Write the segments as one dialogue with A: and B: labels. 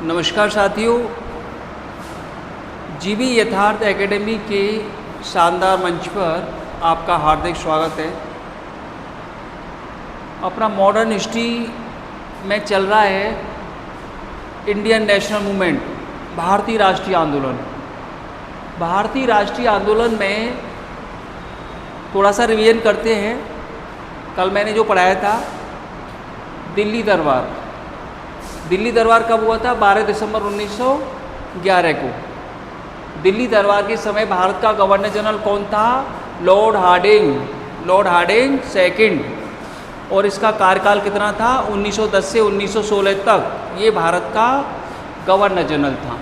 A: नमस्कार साथियों, जीवी यथार्थ एकेडमी के शानदार मंच पर आपका हार्दिक स्वागत है। अपना मॉडर्न हिस्ट्री में चल रहा है इंडियन नेशनल मूवमेंट, भारतीय राष्ट्रीय आंदोलन। भारतीय राष्ट्रीय आंदोलन में थोड़ा सा रिवीजन करते हैं। कल मैंने जो पढ़ाया था दिल्ली दरबार। दिल्ली दरबार कब हुआ था? 12 दिसंबर 1911 को। दिल्ली दरबार के समय भारत का गवर्नर जनरल कौन था? Lord Hardinge. Lord Hardinge second. और इसका कार्यकाल कितना था? 1910 से 1916 तक ये भारत का गवर्नर जनरल था।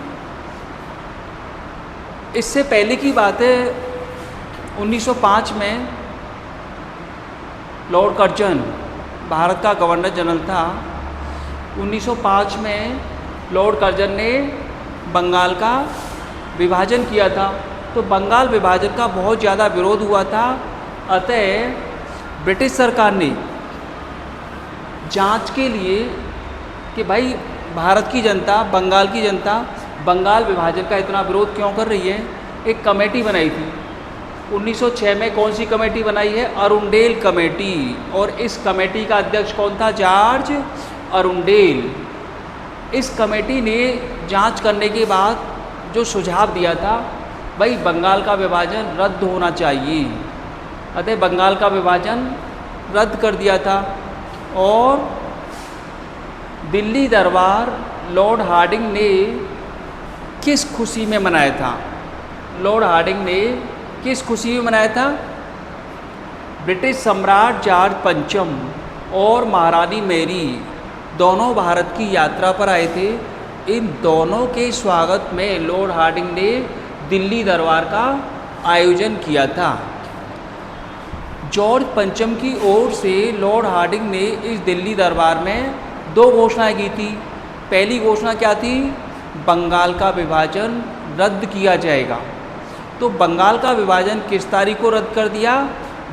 A: इससे पहले की बात है, 1905 में लॉर्ड कर्जन भारत का गवर्नर जनरल था। 1905 में लॉर्ड कर्जन ने बंगाल का विभाजन किया था, तो बंगाल विभाजन का बहुत ज़्यादा विरोध हुआ था। अतः ब्रिटिश सरकार ने जांच के लिए कि भाई भारत की जनता, बंगाल की जनता बंगाल विभाजन का इतना विरोध क्यों कर रही है, एक कमेटी बनाई थी। 1906 में कौन सी कमेटी बनाई है? Arundel committee. और इस कमेटी का अध्यक्ष कौन था? George Arundale. इस कमेटी ने जांच करने के बाद जो सुझाव दिया था, भाई बंगाल का विभाजन रद्द होना चाहिए। अतः बंगाल का विभाजन रद्द कर दिया था। और दिल्ली दरबार लॉर्ड हार्डिंग ने किस खुशी में मनाया था? लॉर्ड हार्डिंग ने किस खुशी में मनाया था? ब्रिटिश सम्राट जॉर्ज पंचम और महारानी मैरी दोनों भारत की यात्रा पर आए थे। इन दोनों के स्वागत में लॉर्ड हार्डिंग ने दिल्ली दरबार का आयोजन किया था। जॉर्ज पंचम की ओर से लॉर्ड हार्डिंग ने इस दिल्ली दरबार में दो घोषणाएं की थी। पहली घोषणा क्या थी? बंगाल का विभाजन रद्द किया जाएगा। तो बंगाल का विभाजन किस तारीख को रद्द कर दिया?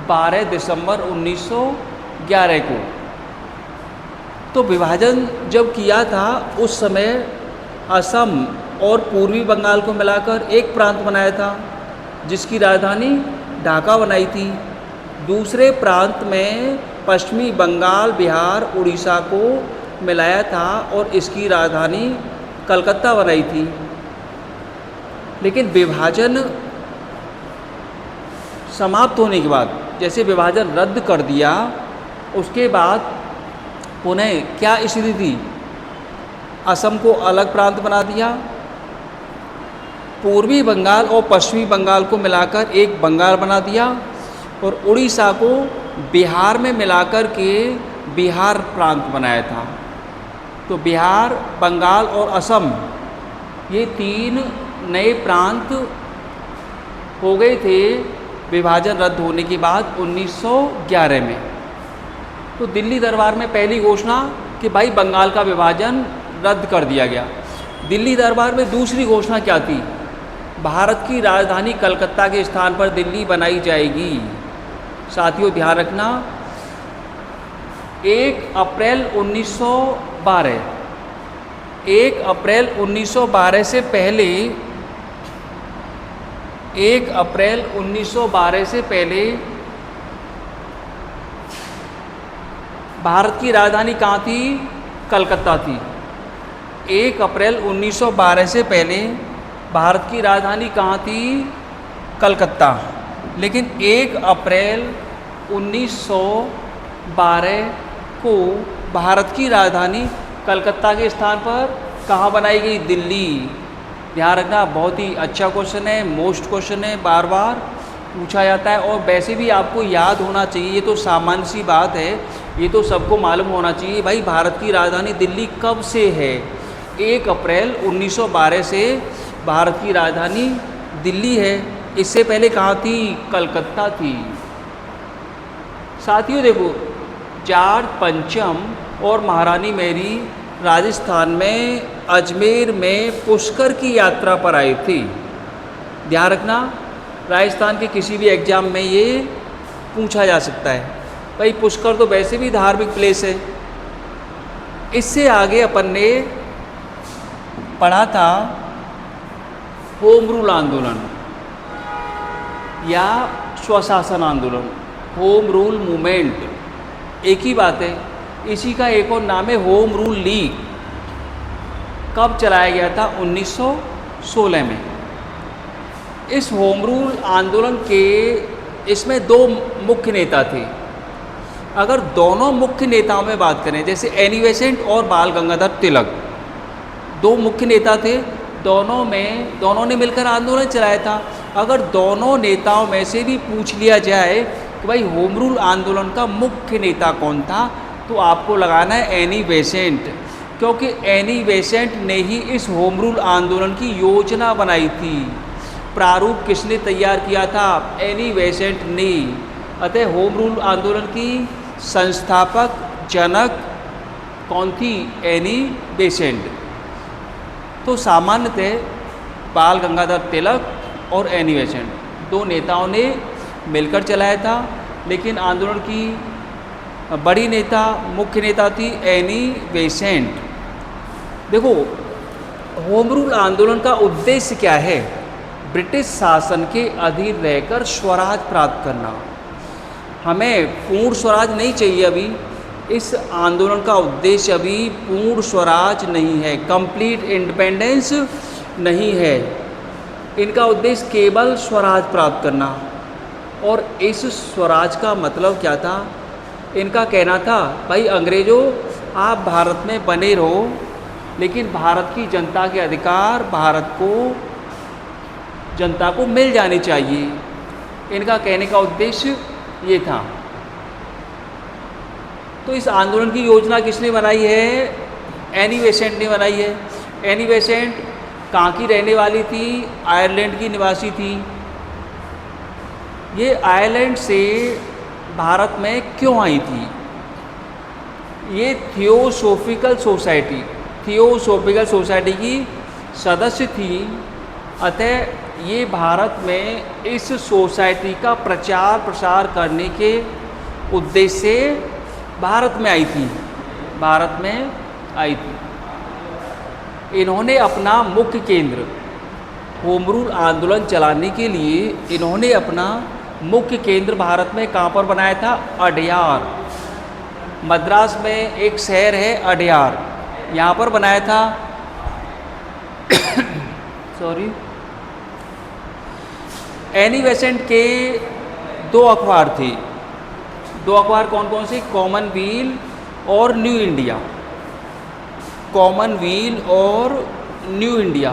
A: 12 दिसंबर 1911 को। तो विभाजन जब किया था उस समय असम और पूर्वी बंगाल को मिलाकर एक प्रांत बनाया था, जिसकी राजधानी ढाका बनाई थी। दूसरे प्रांत में पश्चिमी बंगाल, बिहार, उड़ीसा को मिलाया था और इसकी राजधानी कलकत्ता बनाई थी। लेकिन विभाजन समाप्त होने के बाद, जैसे विभाजन रद्द कर दिया, उसके बाद पुनः क्या स्थिति थी? असम को अलग प्रांत बना दिया, पूर्वी बंगाल और पश्चिमी बंगाल को मिलाकर एक बंगाल बना दिया, और उड़ीसा को बिहार में मिलाकर के बिहार प्रांत बनाया था। तो बिहार, बंगाल और असम, ये तीन नए प्रांत हो गए थे विभाजन रद्द होने के बाद 1911 में। तो दिल्ली दरबार में पहली घोषणा कि भाई बंगाल का विभाजन रद्द कर दिया गया। दिल्ली दरबार में दूसरी घोषणा क्या थी? भारत की राजधानी कलकत्ता के स्थान पर दिल्ली बनाई जाएगी। साथियों ध्यान रखना, 1 अप्रैल 1912, 1 अप्रैल 1912 से पहले, 1 अप्रैल 1912 से पहले भारत की राजधानी कहाँ थी? कलकत्ता थी। 1 अप्रैल 1912 से पहले भारत की राजधानी कहाँ थी? कलकत्ता। लेकिन 1 अप्रैल 1912 को भारत की राजधानी कलकत्ता के स्थान पर कहाँ बनाई गई? दिल्ली। ध्यान रखना, बहुत ही अच्छा क्वेश्चन है, मोस्ट क्वेश्चन है, बार बार पूछा जाता है। और वैसे भी आपको याद होना चाहिए, ये तो सामान्य सी बात है, ये तो सबको मालूम होना चाहिए भाई भारत की राजधानी दिल्ली कब से है? 1 अप्रैल 1912 से भारत की राजधानी दिल्ली है। इससे पहले कहाँ थी? कलकत्ता थी। साथियों देखो, जॉर्ज पंचम और महारानी मैरी राजस्थान में अजमेर में पुष्कर की यात्रा पर आए थे। ध्यान रखना, राजस्थान के किसी भी एग्जाम में ये पूछा जा सकता है। भाई पुष्कर तो वैसे भी धार्मिक प्लेस है। इससे आगे अपन ने पढ़ा था होम रूल आंदोलन या स्वशासन आंदोलन, होम रूल मूवमेंट एक ही बात है। इसी का एक और नाम है होम रूल लीग। कब चलाया गया था? 1916 में। इस होम रूल आंदोलन के इसमें दो मुख्य नेता थे। अगर दोनों मुख्य नेताओं में बात करें, जैसे एनी बेसेंट और बाल गंगाधर तिलक, दो मुख्य नेता थे, दोनों ने मिलकर आंदोलन चलाया था। अगर दोनों नेताओं में से भी पूछ लिया जाए कि भाई होम रूल आंदोलन का मुख्य नेता कौन था, तो आपको लगाना है एनी बेसेंट, क्योंकि एनी बेसेंट ने ही इस होम रूल आंदोलन की योजना बनाई थी। प्रारूप किसने तैयार किया था? एनी बेसेंट ने। अतः होम रूल आंदोलन की संस्थापक जनक कौन थी? Annie Besant. तो सामान्यतः बाल गंगाधर तिलक और एनी बेसेंट दो नेताओं ने मिलकर चलाया था, लेकिन आंदोलन की बड़ी नेता, मुख्य नेता थी एनी बेसेंट। देखो, होम रूल आंदोलन का उद्देश्य क्या है? ब्रिटिश शासन के अधीन रहकर स्वराज प्राप्त करना। हमें पूर्ण स्वराज नहीं चाहिए अभी। इस आंदोलन का उद्देश्य अभी पूर्ण स्वराज नहीं है, कंप्लीट इंडिपेंडेंस नहीं है। इनका उद्देश्य केवल स्वराज प्राप्त करना। और इस स्वराज का मतलब क्या था? इनका कहना था, भाई अंग्रेज़ों, आप भारत में बने रहो, लेकिन भारत की जनता के अधिकार जनता को मिल जाने चाहिए। इनका कहने का उद्देश्य ये था। तो इस आंदोलन की योजना किसने बनाई है? एनी बेसेंट ने बनाई है। एनी बेसेंट कहाँ की रहने वाली थी? आयरलैंड की निवासी थी। ये आयरलैंड से भारत में क्यों आई थी? ये थियोसॉफिकल सोसाइटी की सदस्य थी। अतः ये भारत में इस सोसाइटी का प्रचार प्रसार करने के उद्देश्य से भारत में आई थी। इन्होंने अपना मुख्य केंद्र होम रूल आंदोलन चलाने के लिए इन्होंने अपना मुख्य केंद्र भारत में कहाँ पर बनाया था? अडयार। मद्रास में एक शहर है अडयार, यहाँ पर बनाया था। एनी बेसेंट के दो अखबार थे। दो अखबार कौन कौन से? कॉमनवील और न्यू इंडिया। कॉमनवील और न्यू इंडिया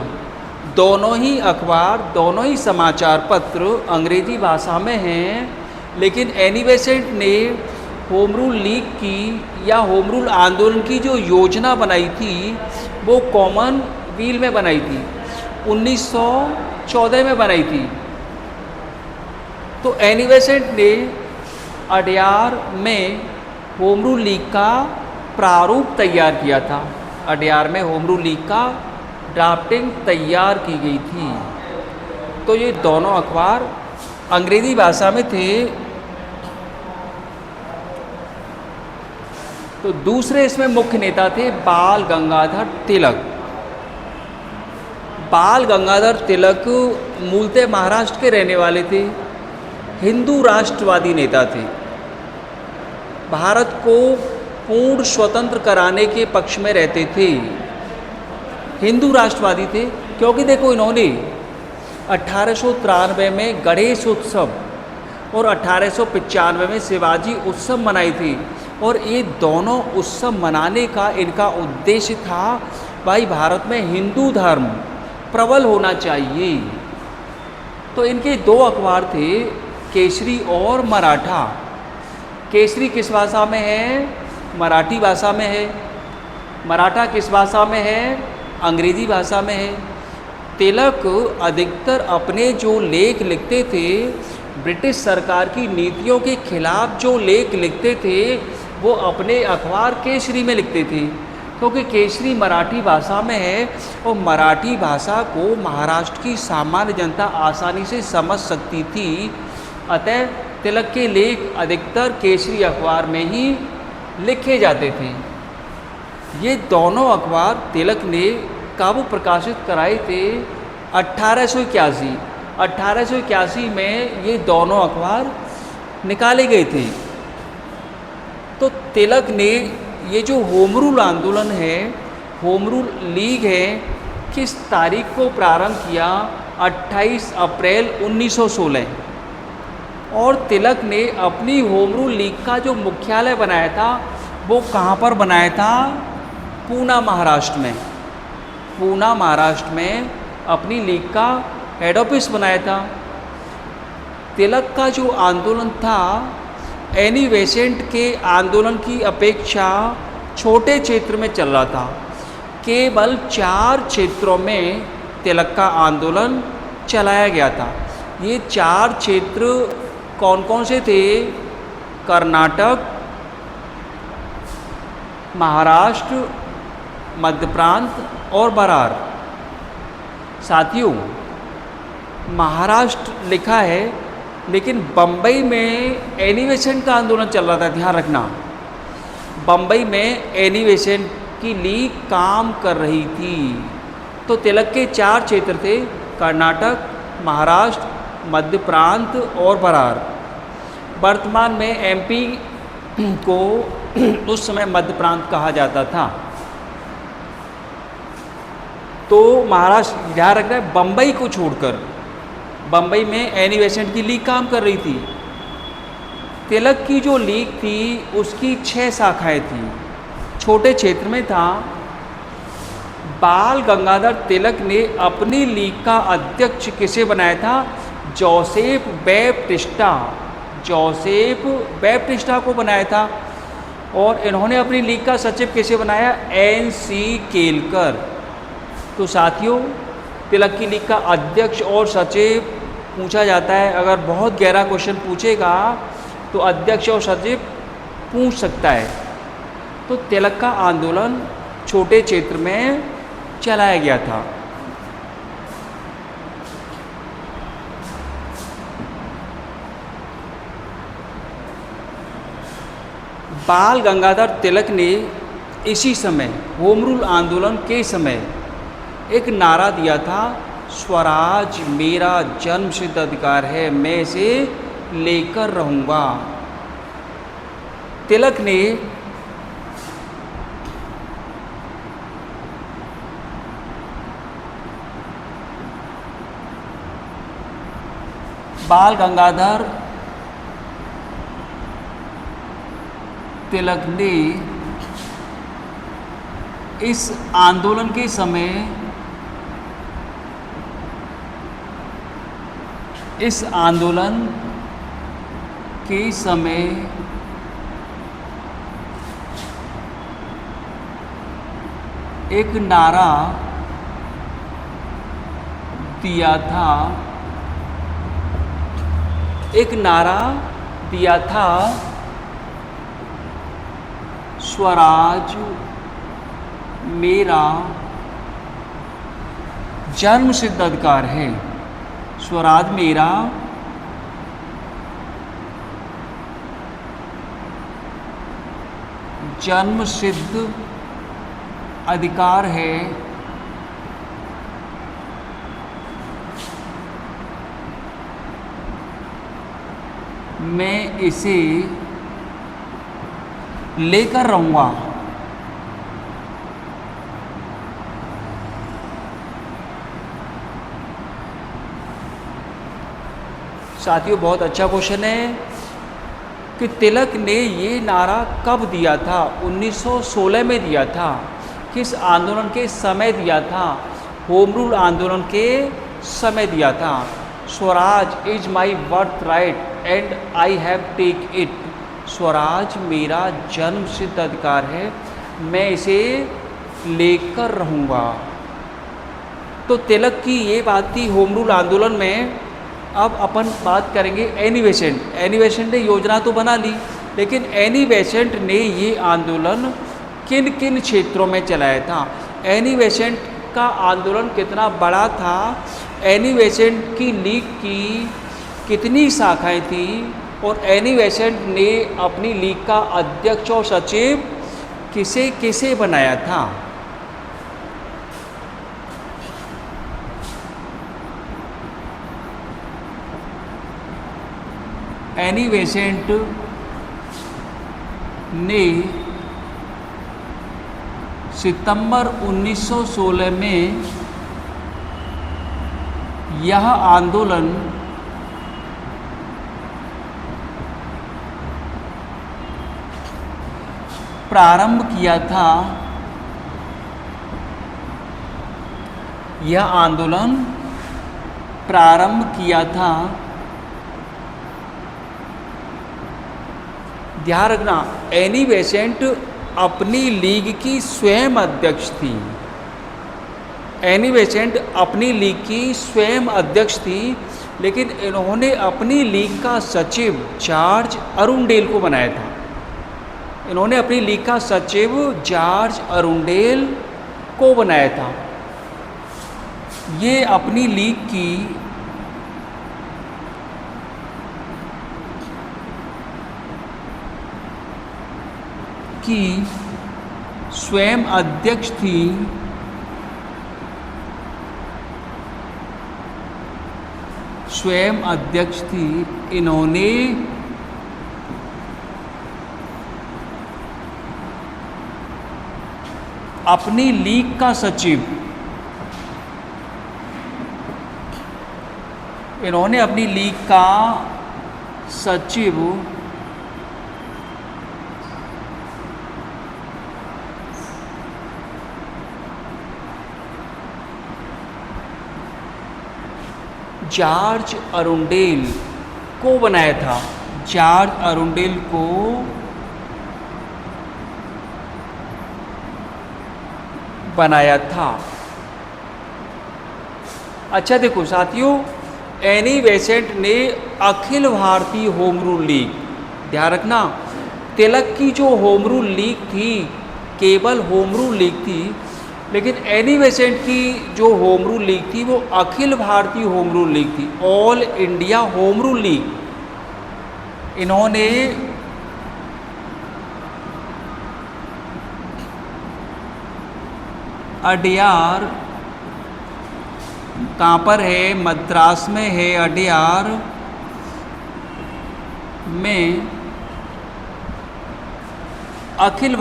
A: दोनों ही अखबार, दोनों ही समाचार पत्र अंग्रेजी भाषा में हैं। लेकिन एनी बेसेंट ने होम रूल लीग की या होम रूल आंदोलन की जो योजना बनाई थी वो कॉमनवील में बनाई थी, 1914 में बनाई थी। तो एनी बेसेंट ने अडयार में होम रूल लीग का प्रारूप तैयार किया था। अडयार में होम रूल लीग का ड्राफ्टिंग तैयार की गई थी। तो ये दोनों अखबार अंग्रेजी भाषा में थे। तो दूसरे इसमें मुख्य नेता थे बाल गंगाधर तिलक। बाल गंगाधर तिलक मूलतः महाराष्ट्र के रहने वाले थे। हिंदू राष्ट्रवादी नेता थे। भारत को पूर्ण स्वतंत्र कराने के पक्ष में रहते थे। हिंदू राष्ट्रवादी थे, क्योंकि देखो इन्होंने 1893 में गणेश उत्सव और 1895 में शिवाजी उत्सव मनाई थी। और ये दोनों उत्सव मनाने का इनका उद्देश्य था, भाई भारत में हिंदू धर्म प्रबल होना चाहिए। तो इनके दो अखबार थे, केसरी और मराठा। केसरी किस भाषा में है? मराठी भाषा में है। मराठा किस भाषा में है? अंग्रेजी भाषा में है। तिलक अधिकतर अपने जो लेख लिखते थे, ब्रिटिश सरकार की नीतियों के खिलाफ जो लेख लिखते थे, वो अपने अखबार केसरी में लिखते थे, क्योंकि केसरी मराठी भाषा में है और मराठी भाषा को महाराष्ट्र की सामान्य जनता आसानी से समझ सकती थी। अतः तिलक के लेख अधिकतर केसरी अखबार में ही लिखे जाते थे। ये दोनों अखबार तिलक ने कब प्रकाशित कराए थे? 1881। 1881 में ये दोनों अखबार निकाले गए थे। तो तिलक ने ये जो होम रूल आंदोलन है, होम रूल लीग है, किस तारीख को प्रारंभ किया? 28 अप्रैल 1916। और तिलक ने अपनी होम रूल लीग का जो मुख्यालय बनाया था वो कहाँ पर बनाया था? पूना, महाराष्ट्र में। पूना, महाराष्ट्र में अपनी लीग का हेड ऑफिस बनाया था। तिलक का जो आंदोलन था एनी बेसेंट के आंदोलन की अपेक्षा छोटे क्षेत्र में चल रहा था। केवल 4 क्षेत्रों में तिलक का आंदोलन चलाया गया था। ये 4 क्षेत्र कौन कौन से थे? कर्नाटक, महाराष्ट्र, मध्य प्रांत और बरार। साथियों, महाराष्ट्र लिखा है, लेकिन बम्बई में एनी बेसेंट का आंदोलन चल रहा था, ध्यान रखना। बम्बई में एनी बेसेंट की लीग काम कर रही थी। तो तिलक के 4 क्षेत्र थे, कर्नाटक, महाराष्ट्र, मध्य प्रांत और बरार। वर्तमान में एमपी को उस समय मध्य प्रांत कहा जाता था। तो महाराष्ट्र, ध्यान रखना है, बम्बई को छोड़कर बम्बई में एनी बेसेंट की लीग काम कर रही थी। तिलक की जो लीग थी उसकी 6 शाखाएं थी। छोटे क्षेत्र में था। बाल गंगाधर तिलक ने अपनी लीग का अध्यक्ष किसे बनाया था? Joseph Baptista. जोसेफ बैप्टिस्टा को बनाया था। और इन्होंने अपनी लीग का सचिव किसे बनाया? एन.सी. केलकर। तो साथियों, तिलक की लीग का अध्यक्ष और सचिव पूछा जाता है। अगर बहुत गहरा क्वेश्चन पूछेगा तो अध्यक्ष और सचिव पूछ सकता है। तो तिलक का आंदोलन छोटे क्षेत्र में चलाया गया था। बाल गंगाधर तिलक ने इसी समय होम रूल आंदोलन के समय एक नारा दिया था, स्वराज मेरा जन्मसिद्ध अधिकार है, मैं इसे लेकर रहूँगा। तिलक ने बाल गंगाधर तिलक ने इस आंदोलन के समय एक नारा दिया था, स्वराज मेरा जन्मसिद्ध अधिकार है। स्वराज मेरा जन्मसिद्ध अधिकार है। मैं इसे लेकर रहूँगा। साथियों, बहुत अच्छा क्वेश्चन है कि तिलक ने ये नारा कब दिया था? 1916 में दिया था। किस आंदोलन के समय दिया था? होम रूल आंदोलन के समय दिया था। Swaraj is my birth right and I have take it. Swaraj मेरा जन्मसिद्ध अधिकार है, मैं इसे लेकर रहूँगा। तो तिलक की ये बात थी होम रूल आंदोलन में। अब अपन बात करेंगे एनी बेसेंट। एनी बेसेंट ने योजना तो बना ली, लेकिन एनी बेसेंट ने ये आंदोलन किन किन क्षेत्रों में चलाया था? एनी बेसेंट का आंदोलन कितना बड़ा था? एनी बेसेंट की लीग की कितनी शाखाएं थी? और एनी बेसेंट ने अपनी लीग का अध्यक्ष और सचिव किसे किसे बनाया था? एनी बेसेंट ने सितंबर 1916 में यह आंदोलन प्रारंभ किया था। यह आंदोलन प्रारंभ किया था। ध्यान रखना, एनी बेसेंट अपनी लीग की स्वयं अध्यक्ष थी। एनी बेसेंट अपनी लीग की स्वयं अध्यक्ष थी, लेकिन इन्होंने अपनी लीग का सचिव जॉर्ज अरुंडेल को बनाया था। इन्होंने अपनी लीग का सचिव जॉर्ज अरुंडेल को बनाया था। ये अपनी लीग की स्वयं अध्यक्ष थी। स्वयं अध्यक्ष थी। इन्होंने अपनी लीग का सचिव इन्होंने अपनी लीग का सचिव जॉर्ज अरुंडेल को बनाया था। जॉर्ज अरुंडेल को बनाया था। अच्छा देखो साथियों, एनी बेसेंट ने Akhil Bharatiya home rule league, ध्यान रखना, तिलक की जो होम रूल लीग थी केवल होम रूल लीग थी, लेकिन एनी बेसेंट की जो होम रूल लीग थी वो Akhil Bharatiya home rule league थी, all India home rule league. इन्होंने अडयार, कहाँ पर है, मद्रास में है, अडयार में Akhil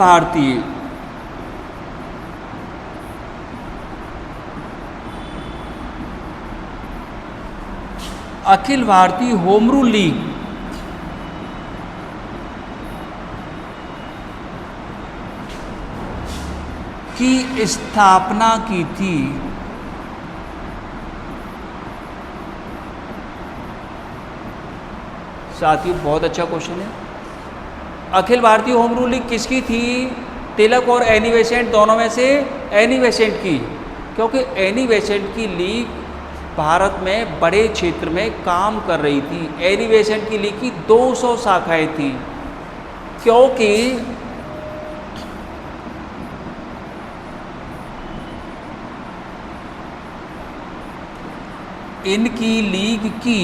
A: Bharatiya home rule league की स्थापना की थी। साथियों बहुत अच्छा क्वेश्चन है। Akhil Bharatiya home rule league किसकी थी? तिलक और एनी बेसेंट दोनों में से एनी बेसेंट की, क्योंकि एनी बेसेंट की लीग भारत में बड़े क्षेत्र में काम कर रही थी। एनी बेसेंट की लीग की 200 शाखाएं थी, क्योंकि इनकी लीग की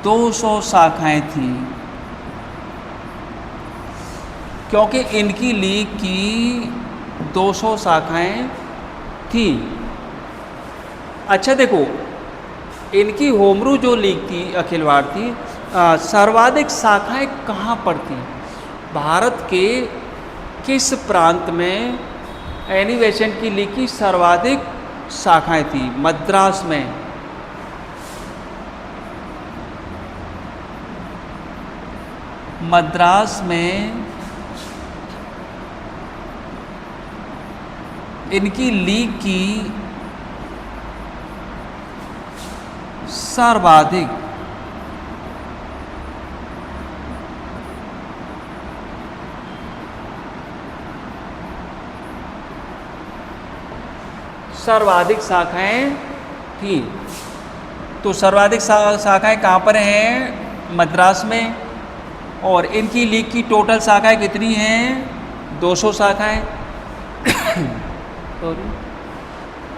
A: 200 शाखाएं थी, क्योंकि इनकी लीग की 200 शाखाएं थी। अच्छा देखो, इनकी होम रूल जो लीग थी अखिल भारतीय, सर्वाधिक शाखाएं कहाँ पर थी? भारत के किस प्रांत में एनी बेसेंट की लीग की सर्वाधिक शाखाएं थी? मद्रास में। मद्रास में इनकी लीग की सर्वाधिक शाखाएं थी। तो सर्वाधिक शाखाएं कहाँ पर हैं? मद्रास में। और इनकी लीग की टोटल शाखाएं कितनी हैं? 200 शाखाएं।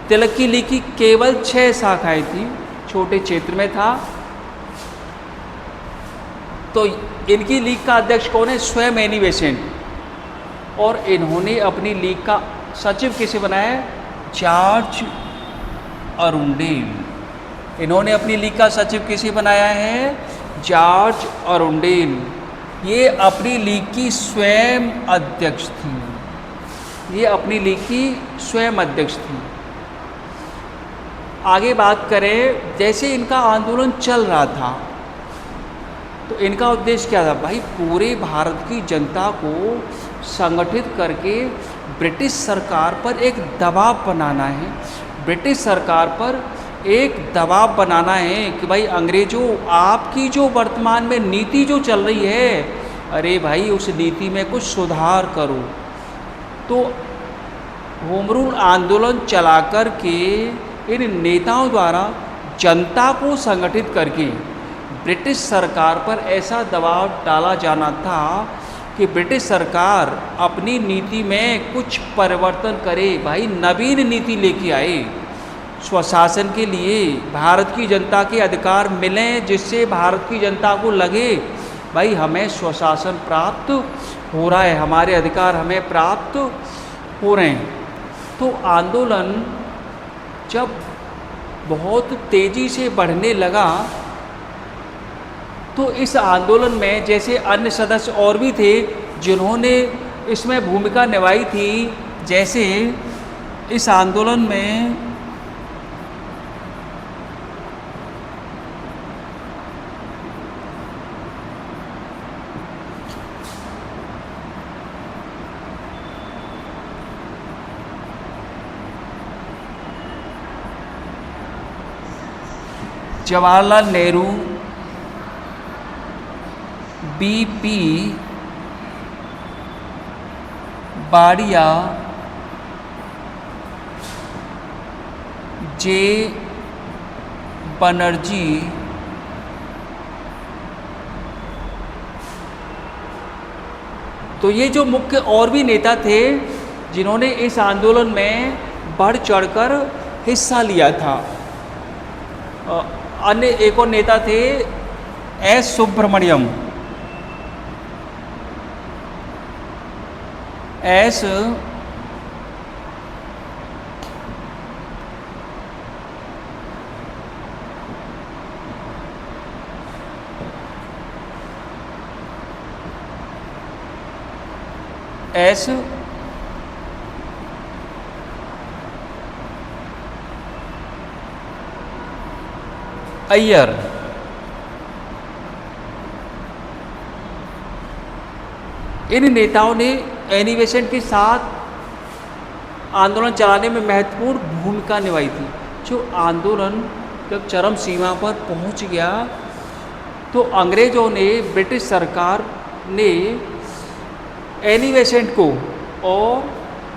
A: तिलक की लीग की केवल 6 शाखाएं थी, छोटे क्षेत्र में था। तो इनकी लीग का अध्यक्ष कौन है? स्वयं एनी बेसेंट। और इन्होंने अपनी लीग का सचिव किसे बनाया? George Arundale. इन्होंने अपनी लीग का सचिव किसे बनाया है? George Arundale. ये अपनी लीग की स्वयं अध्यक्ष थी। ये अपनी लीग की स्वयं अध्यक्ष थी। आगे बात करें, जैसे इनका आंदोलन चल रहा था तो इनका उद्देश्य क्या था? भाई पूरे भारत की जनता को संगठित करके ब्रिटिश सरकार पर एक दबाव बनाना है। ब्रिटिश सरकार पर एक दबाव बनाना है कि भाई अंग्रेजों, आपकी जो वर्तमान में नीति जो चल रही है, अरे भाई उस नीति में कुछ सुधार करो। तो होम रूल आंदोलन चला कर के इन नेताओं द्वारा जनता को संगठित करके ब्रिटिश सरकार पर ऐसा दबाव डाला जाना था कि ब्रिटिश सरकार अपनी नीति में कुछ परिवर्तन करे। भाई नवीन नीति लेके आए, स्वशासन के लिए भारत की जनता के अधिकार मिलें, जिससे भारत की जनता को लगे भाई हमें स्वशासन प्राप्त हो रहा है, हमारे अधिकार हमें प्राप्त हो रहे हैं। तो आंदोलन जब बहुत तेज़ी से बढ़ने लगा तो इस आंदोलन में जैसे अन्य सदस्य और भी थे जिन्होंने इसमें भूमिका निभाई थी। जैसे इस आंदोलन में जवाहरलाल नेहरू, बीपी बाड़िया, जे बनर्जी, तो ये जो मुख्य और भी नेता थे जिन्होंने इस आंदोलन में बढ़ चढ़कर हिस्सा लिया था। अन्य एक और नेता थे S Subramaniam. S S Iyer. इन नेताओं ने एनी बेसेंट के साथ आंदोलन चलाने में महत्वपूर्ण भूमिका निभाई थी। जो आंदोलन जब चरम सीमा पर पहुंच गया तो अंग्रेज़ों ने, ब्रिटिश सरकार ने एनी बेसेंट को और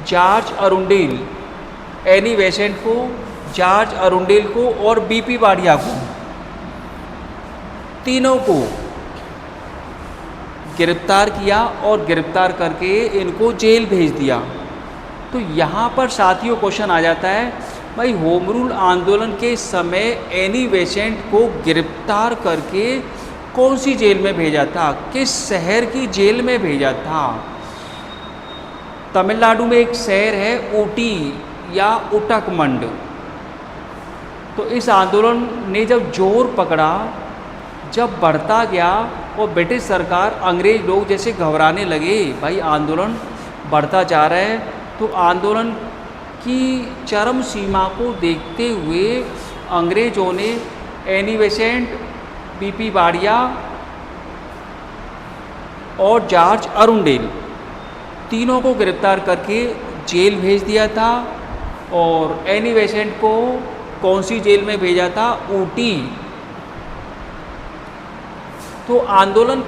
A: जॉर्ज अरुंडेल, एनी बेसेंट को, जॉर्ज अरुंडेल को और बीपी बाड़िया को, तीनों को गिरफ्तार किया और गिरफ्तार करके इनको जेल भेज दिया। तो यहाँ पर साथियों क्वेश्चन आ जाता है, भाई होम रूल आंदोलन के समय एनी बेसेंट को गिरफ्तार करके कौन सी जेल में भेजा था, किस शहर की जेल में भेजा था? तमिलनाडु में एक शहर है ऊटी या उटकमंड। तो इस आंदोलन ने जब जोर पकड़ा, जब बढ़ता गया और ब्रिटिश सरकार, अंग्रेज लोग जैसे घबराने लगे, भाई आंदोलन बढ़ता जा रहा है, तो आंदोलन की चरम सीमा को देखते हुए अंग्रेजों ने एनी बेसेंट, बीपी बाड़िया और जॉर्ज अरुंडेल तीनों को गिरफ्तार करके जेल भेज दिया था। और एनी बेसेंट को कौन सी जेल में भेजा था? ऊटी। तो आंदोलन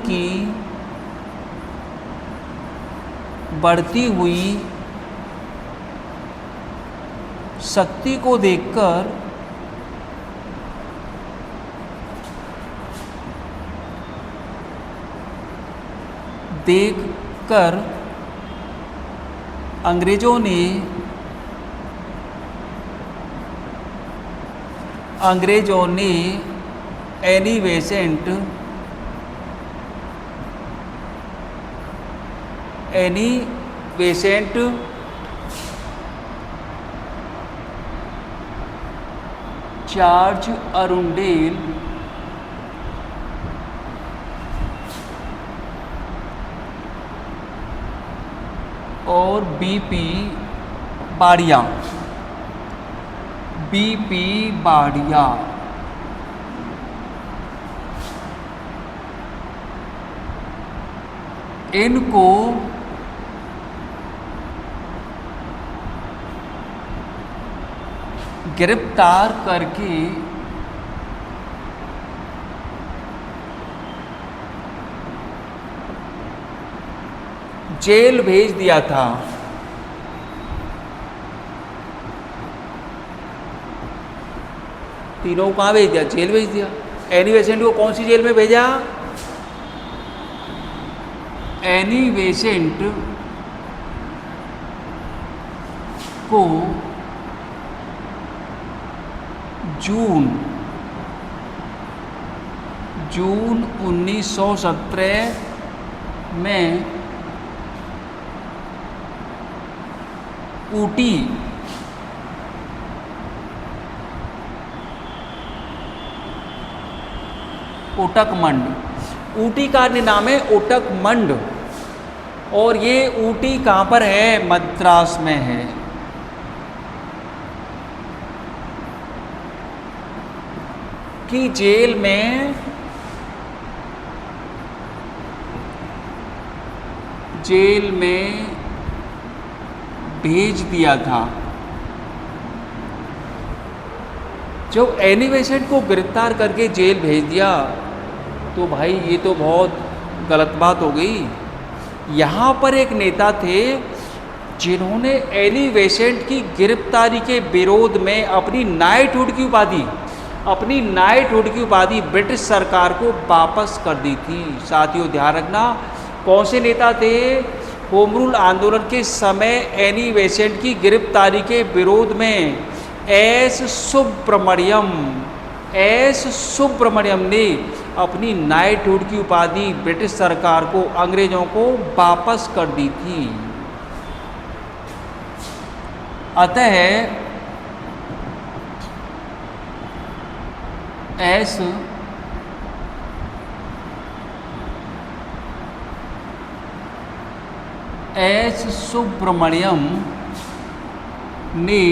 A: की बढ़ती हुई शक्ति को देखकर अंग्रेजों ने Annie Besant Annie Besant George Arundale और बीपी बाड़िया इनको गिरफ्तार करके जेल भेज दिया था। तीनों को कहाँ भेज दिया? जेल भेज दिया। एनी बेसेंट को कौन सी जेल में भेजा? एनी बेसेंट को जून 1917 में ऊटी ओटकमंड, ऊटी का नाम है ओटकमंड, और ये ऊटी कहाँ पर है? मद्रास में है। की जेल में भेज दिया था। जब एनी बेसेंट को गिरफ्तार करके जेल भेज दिया तो भाई ये तो बहुत गलत बात हो गई। यहाँ पर एक नेता थे जिन्होंने एनी बेसेंट की गिरफ्तारी के विरोध में अपनी नाइटहुड की उपाधि ब्रिटिश सरकार को वापस कर दी थी। साथियों ध्यान रखना, कौन से नेता थे? होम रूल आंदोलन के समय एनी बेसेंट की गिरफ्तारी के विरोध में एस सुब्रमण्यम ने अपनी नाइटहुड की उपाधि ब्रिटिश सरकार को, अंग्रेजों को वापस कर दी थी। अतः एस सुब्रमण्यम ने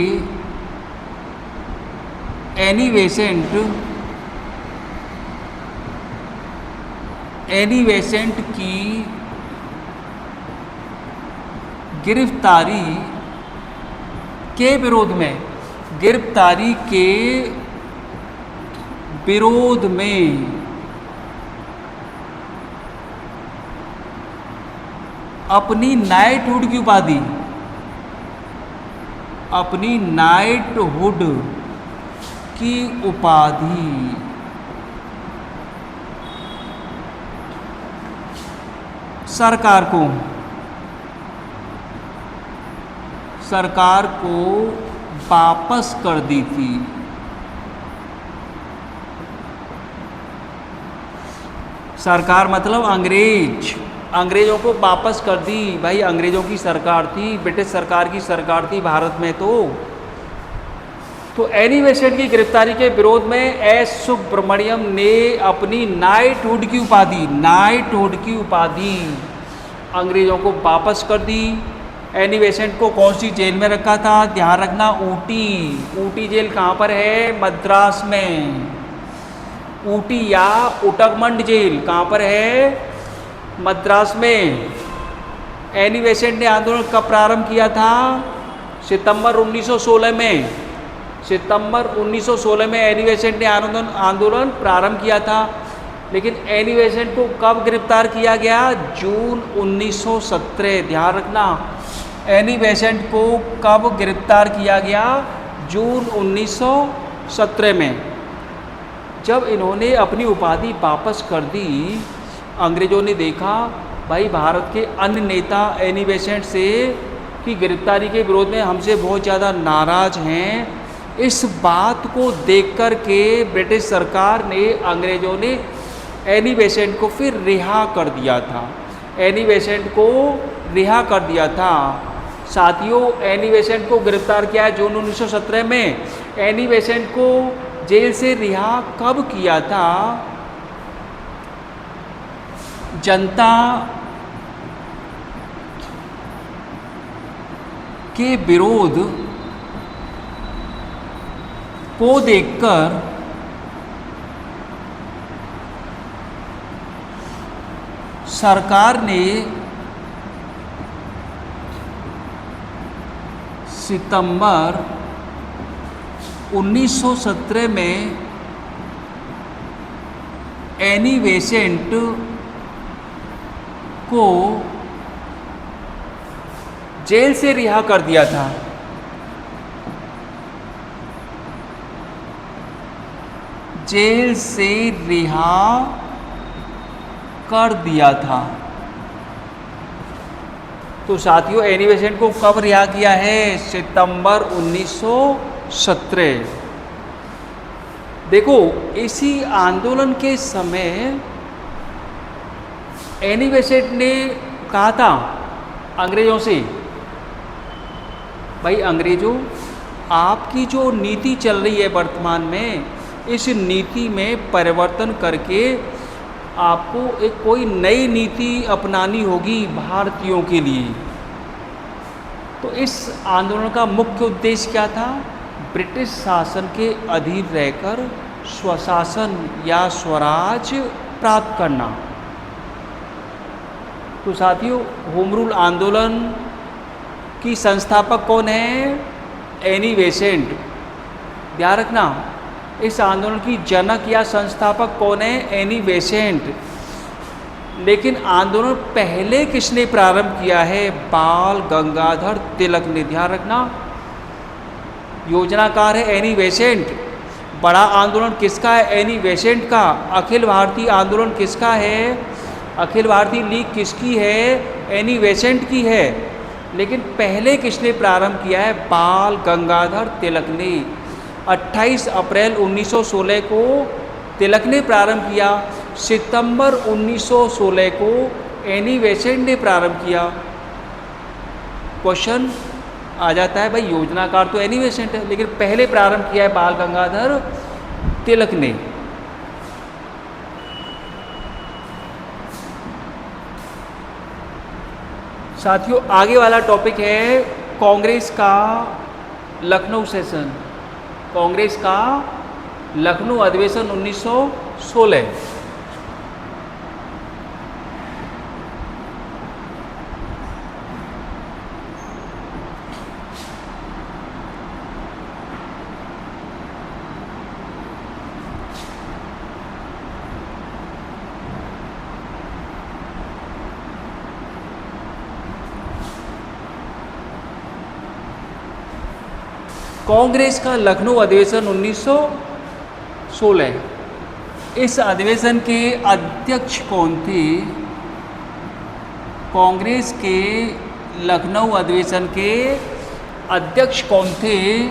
A: एनी बेसेंट की गिरफ्तारी के विरोध में अपनी नाइटहुड की उपाधि सरकार को वापस कर दी थी। सरकार मतलब अंग्रेजों को वापस कर दी। भाई अंग्रेजों की सरकार थी, ब्रिटिश सरकार की सरकार थी भारत में। तो एनी बेसेंट की गिरफ्तारी के विरोध में एस सुब्रमण्यम ने अपनी नाइटहुड की उपाधि अंग्रेजों को वापस कर दी। एनी बेसेंट को कौन सी जेल में रखा था? ध्यान रखना, ऊटी जेल कहाँ पर है? मद्रास में। ऊटी या ओटकमंड जेल कहाँ पर है? मद्रास में। एनी बेसेंट ने आंदोलन कब प्रारंभ किया था? सितंबर 1916 में एनी बेसेंट ने आंदोलन प्रारंभ किया था। लेकिन एनी बेसेंट को कब गिरफ्तार किया गया? जून 1917। ध्यान रखना, एनी बेसेंट को कब गिरफ्तार किया गया? जून 1917 में। जब इन्होंने अपनी उपाधि वापस कर दी, अंग्रेजों ने देखा भाई भारत के अन्य नेता एनी बेसेंट से की गिरफ्तारी के विरोध में हमसे बहुत ज़्यादा नाराज़ हैं। इस बात को देखकर के ब्रिटिश सरकार ने, अंग्रेजों ने एनी बेसेंट को फिर रिहा कर दिया था। एनी बेसेंट को रिहा कर दिया था। साथियों, एनी बेसेंट को गिरफ्तार किया जून 1917 में। एनी बेसेंट को जेल से रिहा कब किया था? जनता के विरोध को देखकर सरकार ने सितंबर 1917 में एनी बेसेंट को जेल से रिहा कर दिया था। जेल से रिहा कर दिया था। तो साथियों, एनी बेसेंट को कब रिहा किया है? सितंबर 1917। देखो, इसी आंदोलन के समय एनी बेसेंट ने कहा था अंग्रेज़ों से, भाई अंग्रेज़ों, आपकी जो नीति चल रही है वर्तमान में, इस नीति में परिवर्तन करके आपको एक कोई नई नीति अपनानी होगी भारतीयों के लिए। तो इस आंदोलन का मुख्य उद्देश्य क्या था? ब्रिटिश शासन के अधीन रहकर स्वशासन या स्वराज प्राप्त करना। तो साथियों, होम रूल आंदोलन की संस्थापक कौन है? Annie Besant. ध्यान रखना, इस आंदोलन की जनक या संस्थापक कौन है? Annie Besant. लेकिन आंदोलन पहले किसने प्रारंभ किया है? बाल गंगाधर तिलक ने। ध्यान रखना, योजनाकार है एनी बेसेंट। बड़ा आंदोलन किसका है? एनी बेसेंट का। अखिल भारतीय आंदोलन किसका है? अखिल भारतीय लीग किसकी है? एनी बेसेंट की है। लेकिन पहले किसने प्रारंभ किया है? बाल गंगाधर तिलक ने। 28 अप्रैल 1916 को तिलक ने प्रारंभ किया। सितंबर 1916 को एनी बेसेंट ने प्रारंभ किया। क्वेश्चन आ जाता है, भाई योजनाकार तो एनी बेसेंट है, लेकिन पहले प्रारंभ किया है बाल गंगाधर तिलक ने। साथियों, आगे वाला टॉपिक है कांग्रेस का लखनऊ सेशन। कांग्रेस का लखनऊ अधिवेशन 1916। कांग्रेस का लखनऊ अधिवेशन 1916। इस अधिवेशन के अध्यक्ष कौन थे? कांग्रेस के लखनऊ अधिवेशन के अध्यक्ष कौन थे?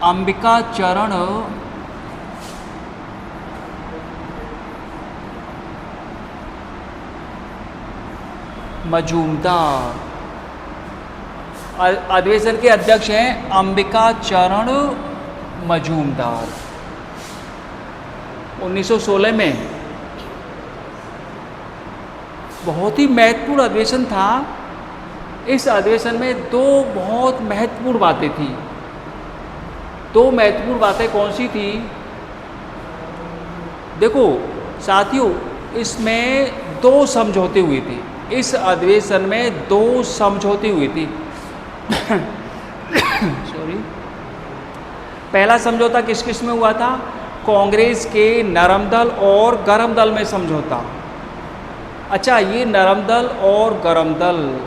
A: अंबिका चरण मजूमदार। अधिवेशन के अध्यक्ष हैं अंबिका चरण मजूमदार। 1916 में बहुत ही महत्वपूर्ण अधिवेशन था। इस अधिवेशन में दो बहुत महत्वपूर्ण बातें थी। दो महत्वपूर्ण बातें कौन सी थी? देखो साथियों, इसमें दो समझौते हुए थे। इस अधिवेशन में दो समझौते हुए थे। सॉरी। पहला समझौता किस किस में हुआ था? कांग्रेस के नरम दल और गरम दल में समझौता। अच्छा, ये नरम दल और गरम दल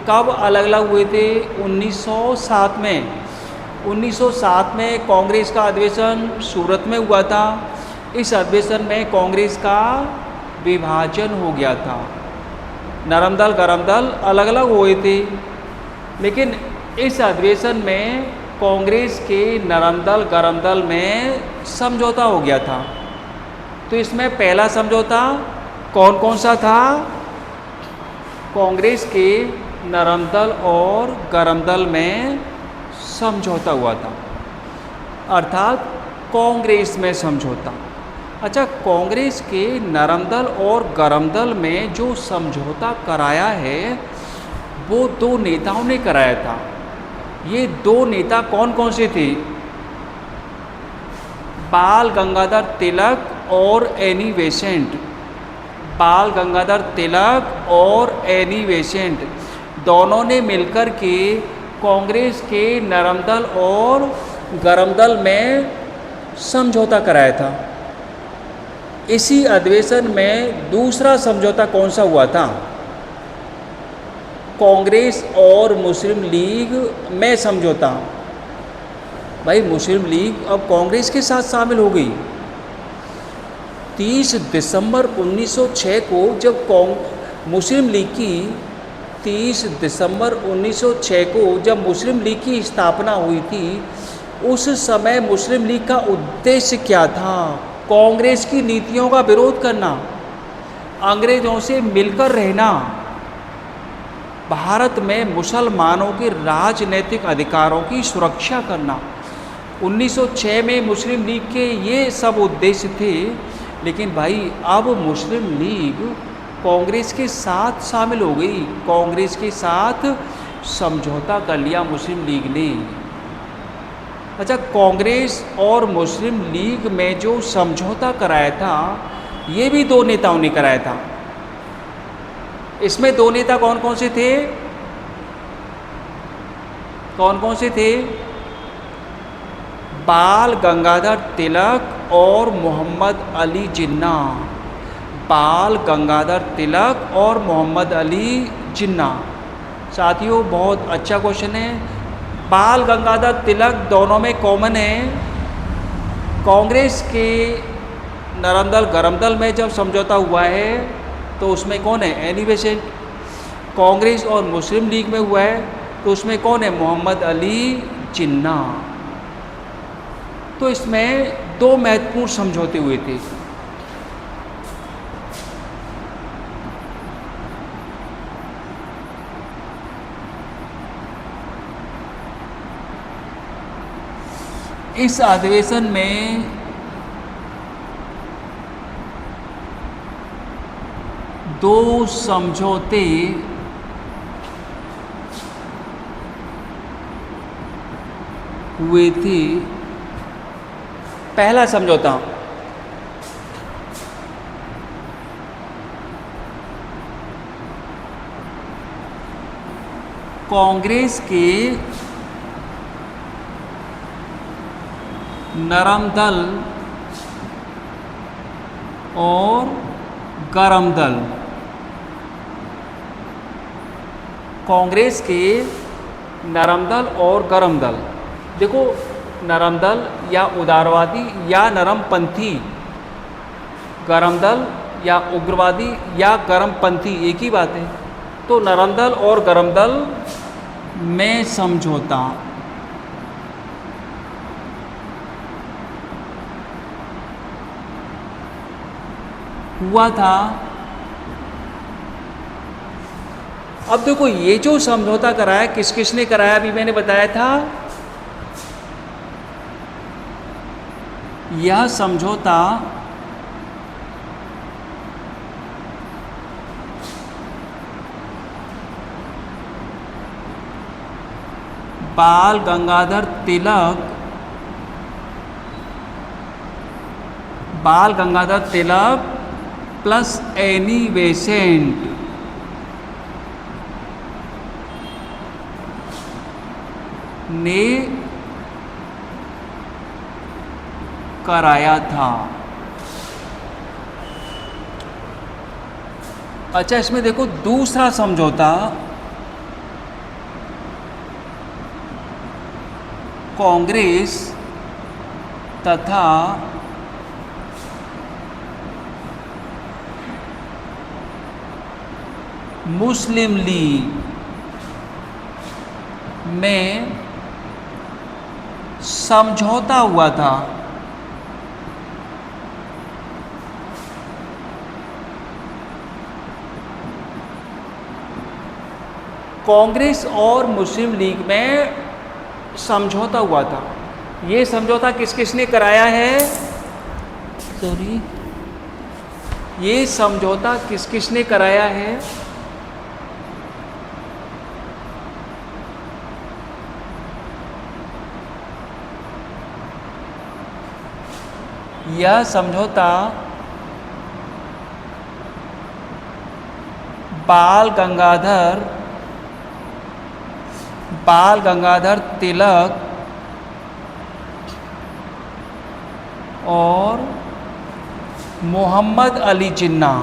A: कब अलग अलग हुए थे? 1907 में। 1907 में कांग्रेस का अधिवेशन सूरत में हुआ था। इस अधिवेशन में कांग्रेस का विभाजन हो गया था। नरम दल गरम दल अलग अलग हुए थे, लेकिन इस अधिवेशन में कांग्रेस के नरम दल गरम दल में समझौता हो गया था। तो इसमें पहला समझौता कौन कौन सा था? कांग्रेस के नरम दल और गरम दल में समझौता हुआ था, अर्थात कांग्रेस में समझौता। अच्छा, कांग्रेस के नरम दल और गरम दल में जो समझौता कराया है वो दो नेताओं ने कराया था। ये दो नेता कौन कौन से थे? बाल गंगाधर तिलक और एनी बेसेंट। बाल गंगाधर तिलक और एनी बेसेंट दोनों ने मिलकर के कांग्रेस के नरम दल और गरम दल में समझौता कराया था। इसी अधिवेशन में दूसरा समझौता कौन सा हुआ था? कांग्रेस और मुस्लिम लीग में समझौता। भाई, मुस्लिम लीग अब कांग्रेस के साथ शामिल हो गई। 30 दिसंबर 1906 को जब मुस्लिम लीग की 30 दिसंबर 1906 को जब मुस्लिम लीग की स्थापना हुई थी, उस समय मुस्लिम लीग का उद्देश्य क्या था? कांग्रेस की नीतियों का विरोध करना, अंग्रेज़ों से मिलकर रहना, भारत में मुसलमानों के राजनीतिक अधिकारों की सुरक्षा करना। 1906 में मुस्लिम लीग के ये सब उद्देश्य थे। लेकिन भाई, अब मुस्लिम लीग कांग्रेस के साथ शामिल हो गई, कांग्रेस के साथ समझौता कर लिया मुस्लिम लीग ने। अच्छा, कांग्रेस और मुस्लिम लीग में जो समझौता कराया था ये भी दो नेताओं ने कराया था। इसमें दो नेता कौन कौन से थे? कौन कौन से थे? बाल गंगाधर तिलक और मोहम्मद अली जिन्ना। बाल गंगाधर तिलक और मोहम्मद अली जिन्ना। साथियों, बहुत अच्छा क्वेश्चन है। बाल गंगाधर तिलक दोनों में कॉमन है। कांग्रेस के नरम दल गरम दल में जब समझौता हुआ है तो उसमें कौन है? Annie Besant. कांग्रेस और मुस्लिम लीग में हुआ है तो उसमें कौन है? मोहम्मद अली जिन्ना। तो इसमें दो महत्वपूर्ण समझौते हुए थे। इस अधिवेशन में दो समझौते हुए थे। पहला समझौता कांग्रेस के नरम दल और गरम दल। कांग्रेस के नरम दल और गरम दल। देखो, नरम दल या उदारवादी या नरमपंथी, गरम दल या उग्रवादी या गरमपंथी एक ही बात है। तो नरम दल और गरम दल में समझौता हुआ था। अब देखो, ये जो समझौता कराया किस किसने कराया? अभी मैंने बताया था, यह समझौता बाल Gangadhar Tilak plus Annie Besant ने कराया था। अच्छा, इसमें देखो दूसरा समझौता कांग्रेस तथा मुस्लिम लीग में समझौता हुआ था। कांग्रेस और मुस्लिम लीग में समझौता हुआ था। ये समझौता किस किसने कराया है? सॉरी, ये समझौता किस किसने कराया है? यह समझौता बाल गंगाधर तिलक और मोहम्मद अली जिन्ना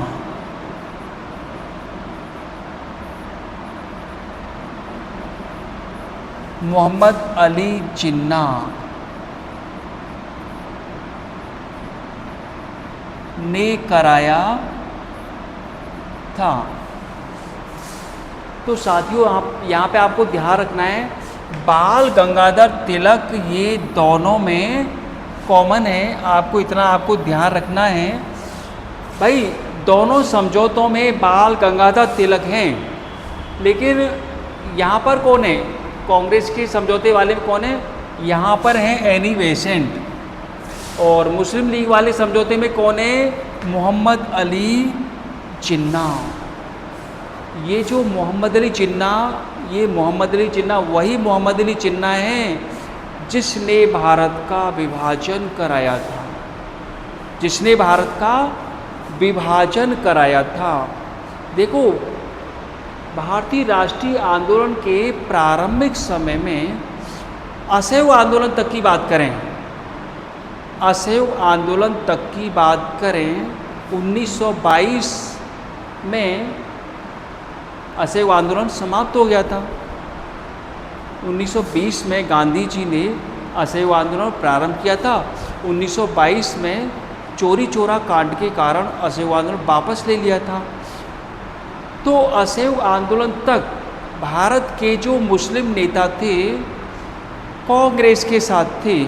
A: ने कराया था। तो साथियों, आप यहाँ पे आपको ध्यान रखना है, बाल गंगाधर तिलक ये दोनों में कॉमन है। आपको ध्यान रखना है भाई, दोनों समझौतों में बाल गंगाधर तिलक हैं, लेकिन यहाँ पर कौन है? कांग्रेस के समझौते वाले में कौन है? यहाँ पर हैं एनी बेसेंट। और मुस्लिम लीग वाले समझौते में कौन है? मोहम्मद अली जिन्ना। ये जो मोहम्मद अली जिन्ना वही मोहम्मद अली जिन्ना है जिसने भारत का विभाजन कराया था। देखो, भारतीय राष्ट्रीय आंदोलन के प्रारंभिक समय में असहयोग आंदोलन तक की बात करें 1922 में असहयोग आंदोलन समाप्त हो गया था। 1920 में गांधी जी ने असहयोग आंदोलन प्रारंभ किया था। 1922 में चोरी चोरा कांड के कारण असहयोग आंदोलन वापस ले लिया था। तो असहयोग आंदोलन तक भारत के जो मुस्लिम नेता थे कांग्रेस के साथ थे,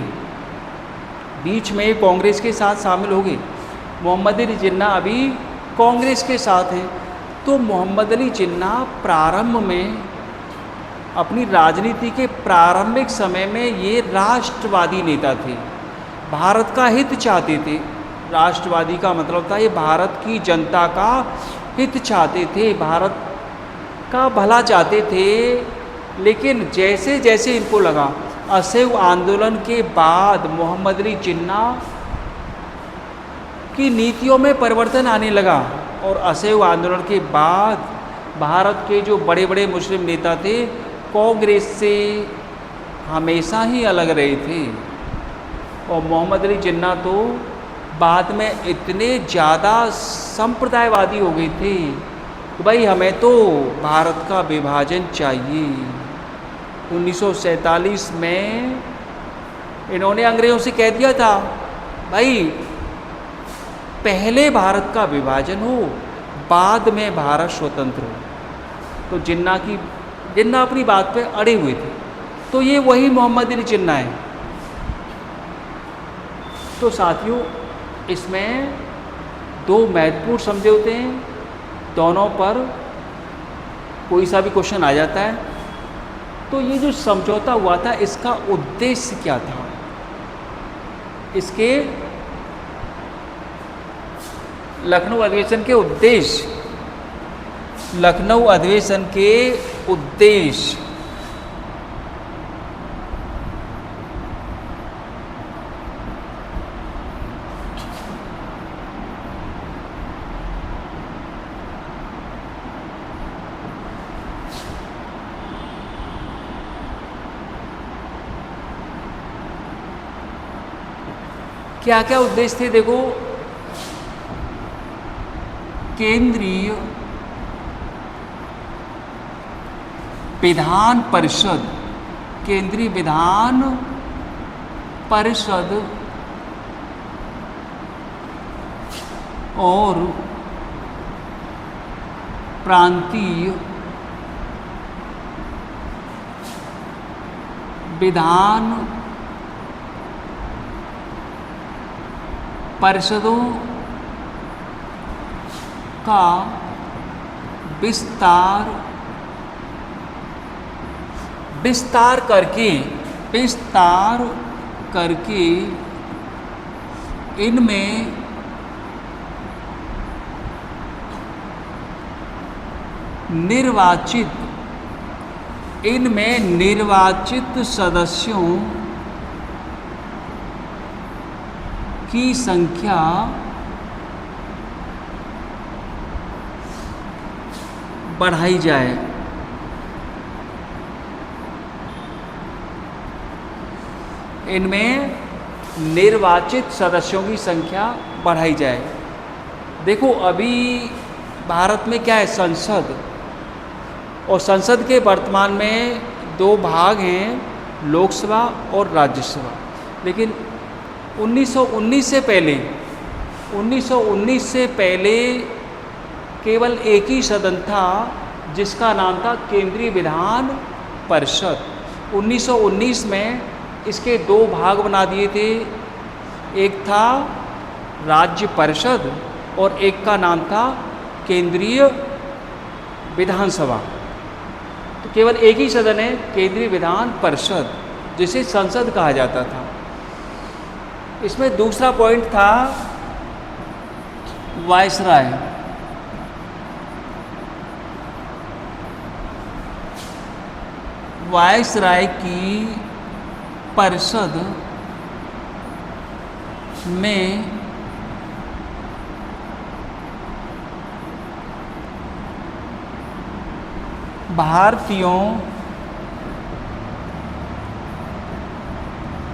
A: बीच में कांग्रेस के साथ शामिल हो गए। मोहम्मद अली जिन्ना अभी कांग्रेस के साथ हैं। तो मोहम्मद अली जिन्ना प्रारंभ में, अपनी राजनीति के प्रारंभिक समय में ये राष्ट्रवादी नेता थे, भारत का हित चाहते थे। राष्ट्रवादी का मतलब था ये भारत की जनता का हित चाहते थे, भारत का भला चाहते थे। लेकिन जैसे जैसे इनको लगा असहयोग आंदोलन के बाद मोहम्मद अली जिन्ना की नीतियों में परिवर्तन आने लगा, और असहयोग आंदोलन के बाद भारत के जो बड़े बड़े मुस्लिम नेता थे कांग्रेस से हमेशा ही अलग रहे थे। और मोहम्मद अली जिन्ना तो बाद में इतने ज़्यादा संप्रदायवादी हो गए थे कि भाई हमें तो भारत का विभाजन चाहिए। 1947 में इन्होंने अंग्रेज़ों से कह दिया था, भाई पहले भारत का विभाजन हो, बाद में भारत स्वतंत्र हो। तो जिन्ना अपनी बात पे अड़े हुए थे। तो ये वही मोहम्मद अली जिन्ना है। तो साथियों, इसमें दो महत्वपूर्ण समझौते हैं, दोनों पर कोई सा भी क्वेश्चन आ जाता है। तो ये जो समझौता हुआ था इसका उद्देश्य क्या था? इसके लखनऊ अधिवेशन के उद्देश्य क्या क्या उद्देश्य थे? देखो, केंद्रीय विधान परिषद और प्रांतीय विधान परिषदों का विस्तार विस्तार करके इनमें निर्वाचित सदस्यों की संख्या बढ़ाई जाए। इनमें निर्वाचित सदस्यों की संख्या बढ़ाई जाए। देखो अभी भारत में क्या है, संसद, और संसद के वर्तमान में दो भाग हैं, लोकसभा और राज्यसभा। लेकिन 1919 से पहले केवल एक ही सदन था जिसका नाम था केंद्रीय विधान परिषद। 1919 में इसके दो भाग बना दिए थे, एक था राज्य परिषद और एक का नाम था केंद्रीय विधानसभा। तो केवल एक ही सदन है, केंद्रीय विधान परिषद, जिसे संसद कहा जाता था। इसमें दूसरा पॉइंट था वायसराय। वायसराय की परिषद में भारतीयों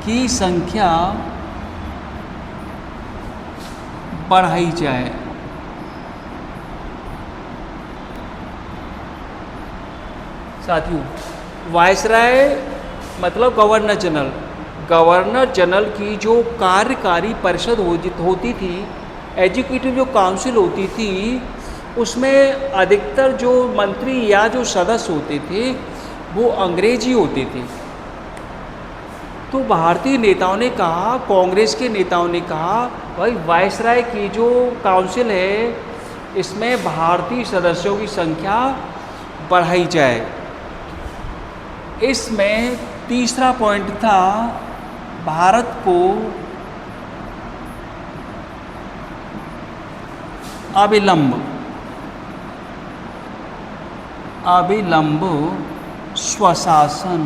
A: की संख्या बढ़ाई जाए। साथियों, वायसराय मतलब गवर्नर जनरल। गवर्नर जनरल की जो कार्यकारी परिषद होती थी, एग्जीक्यूटिव जो काउंसिल होती थी, उसमें अधिकतर जो मंत्री या जो सदस्य होते थे वो अंग्रेजी होते थे। तो भारतीय नेताओं ने कहा, कांग्रेस के नेताओं ने कहा, भाई वायसराय की जो काउंसिल है इसमें भारतीय सदस्यों की संख्या बढ़ाई जाए। इसमें तीसरा पॉइंट था भारत को अविलंब स्वशासन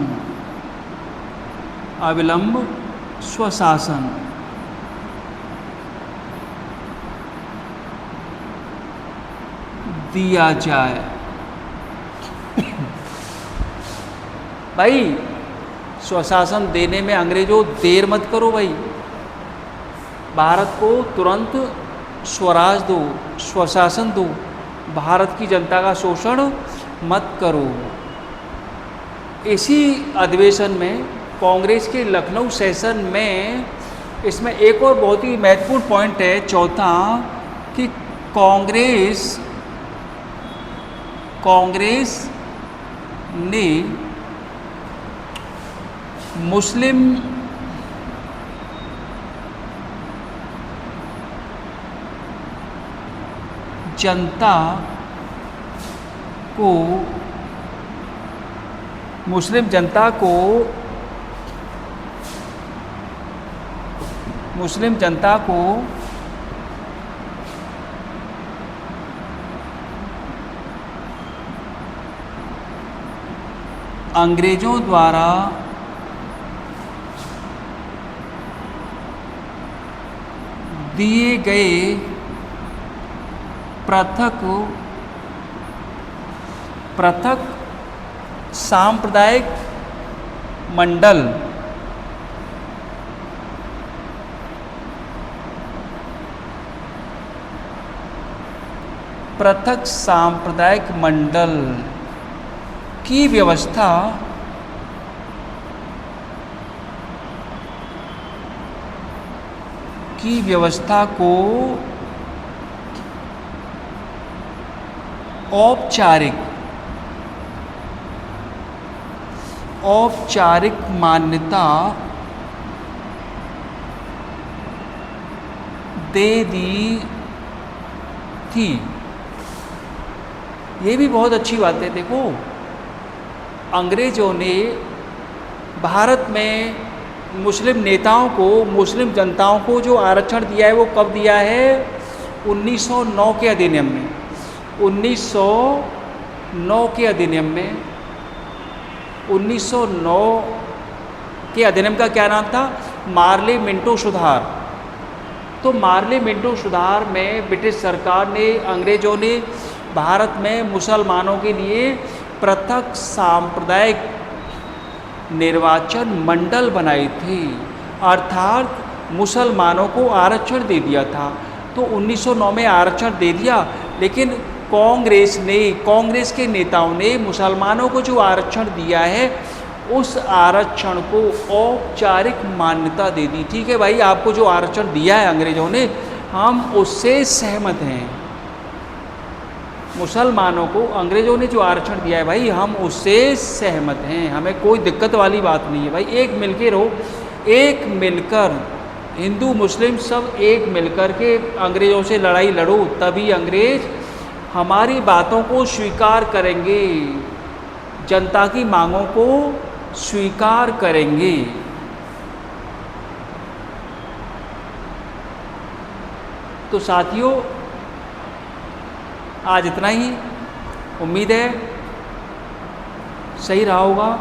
A: दिया जाए। भाई स्वशासन देने में अंग्रेजों देर मत करो भाई, भारत को तुरंत स्वराज दो, स्वशासन दो, भारत की जनता का शोषण मत करो। इसी अधिवेशन में, कांग्रेस के लखनऊ सेशन में, इसमें एक और बहुत ही महत्वपूर्ण पॉइंट है, चौथा, कि कांग्रेस ने मुस्लिम जनता को अंग्रेजों द्वारा दिए गए पृथक सांप्रदायिक मंडल की व्यवस्था को औपचारिक मान्यता दे दी थी। ये भी बहुत अच्छी बात है। देखो, अंग्रेजों ने भारत में मुस्लिम नेताओं को, मुस्लिम जनताओं को जो आरक्षण दिया है वो कब दिया है? 1909 के अधिनियम में। 1909 के अधिनियम में, 1909 के अधिनियम का क्या नाम था? मार्ले मिंटो सुधार। तो मार्ले मिंटो सुधार में ब्रिटिश सरकार ने, अंग्रेज़ों ने भारत में मुसलमानों के लिए पृथक सांप्रदायिक निर्वाचन मंडल बनाई थी, अर्थात मुसलमानों को आरक्षण दे दिया था। तो 1909 में आरक्षण दे दिया, लेकिन कांग्रेस के नेताओं ने मुसलमानों को जो आरक्षण दिया है उस आरक्षण को औपचारिक मान्यता दे दी। ठीक है भाई, आपको जो आरक्षण दिया है अंग्रेज़ों ने, हम उससे सहमत हैं। मुसलमानों को अंग्रेज़ों ने जो आरक्षण दिया है भाई, हम उससे सहमत हैं, हमें कोई दिक्कत वाली बात नहीं है भाई। एक मिलके रहो, एक मिलकर, हिंदू मुस्लिम सब एक मिलकर के अंग्रेज़ों से लड़ाई लड़ो, तभी अंग्रेज़ हमारी बातों को स्वीकार करेंगे, जनता की मांगों को स्वीकार करेंगे। तो साथियों, आज इतना ही। उम्मीद है सही रहा होगा।